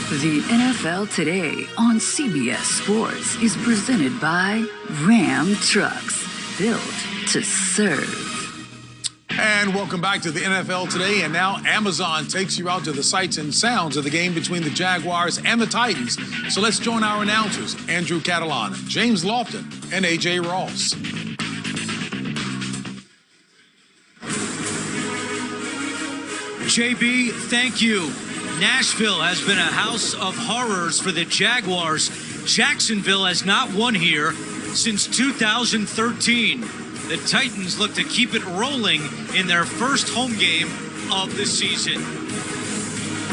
The NFL Today on CBS Sports is presented by Ram Trucks, built to serve. And welcome back to the NFL Today. And now Amazon takes you out to the sights and sounds of the game between the Jaguars and the Titans. So let's join our announcers, Andrew Catalan, James Lofton, and AJ Ross. JB, thank you. Nashville has been a house of horrors for the Jaguars. Jacksonville has not won here since 2013. The Titans look to keep it rolling in their first home game of the season.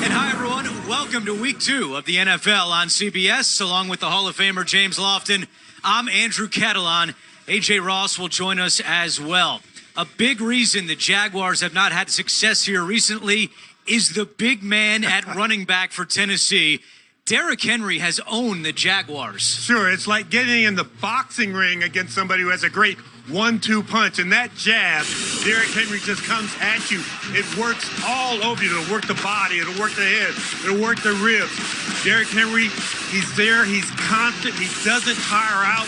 And hi, everyone. Welcome to Week 2 of the NFL on CBS. Along with the Hall of Famer James Lofton, I'm Andrew Catalan. AJ Ross will join us as well. A big reason the Jaguars have not had success here recently is the big man at running back for Tennessee. Derrick Henry has owned the Jaguars. Sure, it's like getting in the boxing ring against somebody who has a great 1-2 punch, and that jab, Derrick Henry just comes at you. It works all over you. It'll work the body, it'll work the head, it'll work the ribs. Derrick Henry, he's there, he's constant, he doesn't tire out.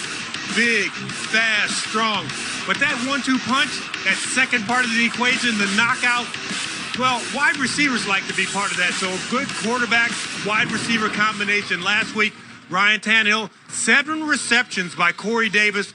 Big, fast, strong. But that 1-2 punch, that second part of the equation, the knockout, well, wide receivers like to be part of that. So a good quarterback, wide receiver combination. Last week, Ryan Tannehill, 7 receptions by Corey Davis.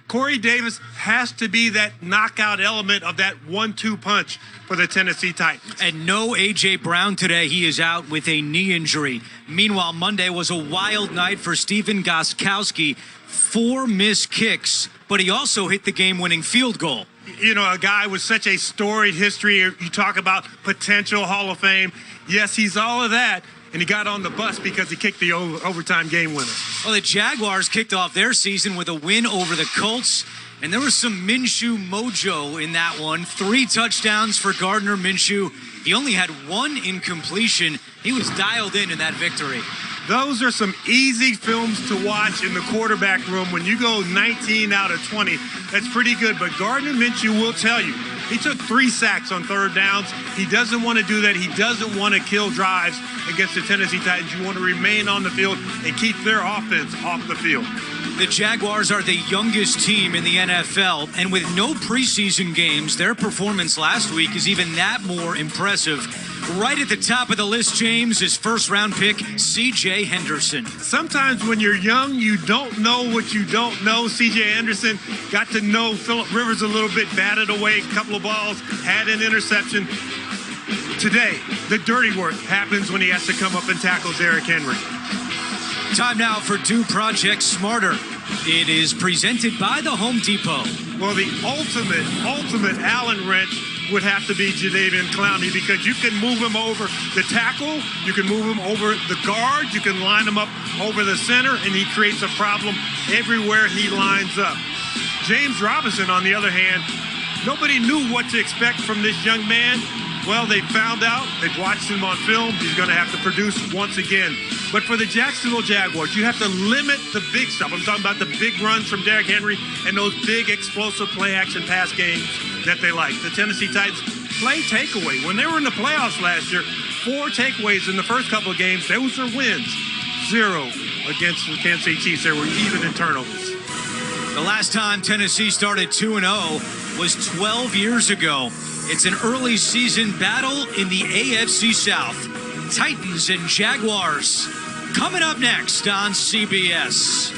Corey Davis has to be that knockout element of that 1-2 punch for the Tennessee Titans. And no A.J. Brown today. He is out with a knee injury. Meanwhile, Monday was a wild night for Stephen Gostkowski. 4 missed kicks, but he also hit the game-winning field goal. You know, a guy with such a storied history. You talk about potential Hall of Fame. Yes, he's all of that. And he got on the bus because he kicked the overtime game winner. Well, the Jaguars kicked off their season with a win over the Colts, and there was some Minshew mojo in that one. 3 touchdowns for Gardner Minshew. He only had 1 incompletion. He was dialed in that victory. Those are some easy films to watch in the quarterback room. When you go 19 out of 20, that's pretty good. But Gardner Minshew will tell you, he took 3 sacks on 3rd downs. He doesn't want to do that. He doesn't want to kill drives against the Tennessee Titans. You want to remain on the field and keep their offense off the field. The Jaguars are the youngest team in the NFL, and with no preseason games, their performance last week is even that more impressive. Right at the top of the list, James, is first-round pick C.J. Henderson. Sometimes when you're young, you don't know what you don't know. C.J. Henderson got to know Phillip Rivers a little bit, batted away a couple of balls, had an interception. Today, the dirty work happens when he has to come up and tackle Derrick Henry. Time now for Do Project Smarter. It is presented by the Home Depot. Well, the ultimate Allen wrench would have to be Jadeveon Clowney, because you can move him over the tackle, you can move him over the guard, you can line him up over the center, and he creates a problem everywhere he lines up. James Robinson, on the other hand, nobody knew what to expect from this young man. Well, they found out, they've watched him on film, he's going to have to produce once again. But for the Jacksonville Jaguars, you have to limit the big stuff. I'm talking about the big runs from Derrick Henry and those big explosive play-action pass games that they like. The Tennessee Titans play takeaway. When they were in the playoffs last year, 4 takeaways in the first couple of games. Those are wins. 0 against the Kansas City Chiefs. They were even in turnovers. The last time Tennessee started 2-0 was 12 years ago. It's an early season battle in the AFC South. Titans and Jaguars coming up next on CBS.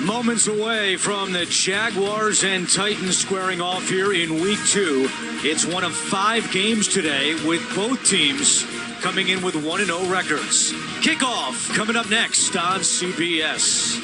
Moments away from the Jaguars and Titans squaring off here in Week 2. It's one of 5 games today, with both teams coming in with 1-0 records. Kickoff coming up next on CBS.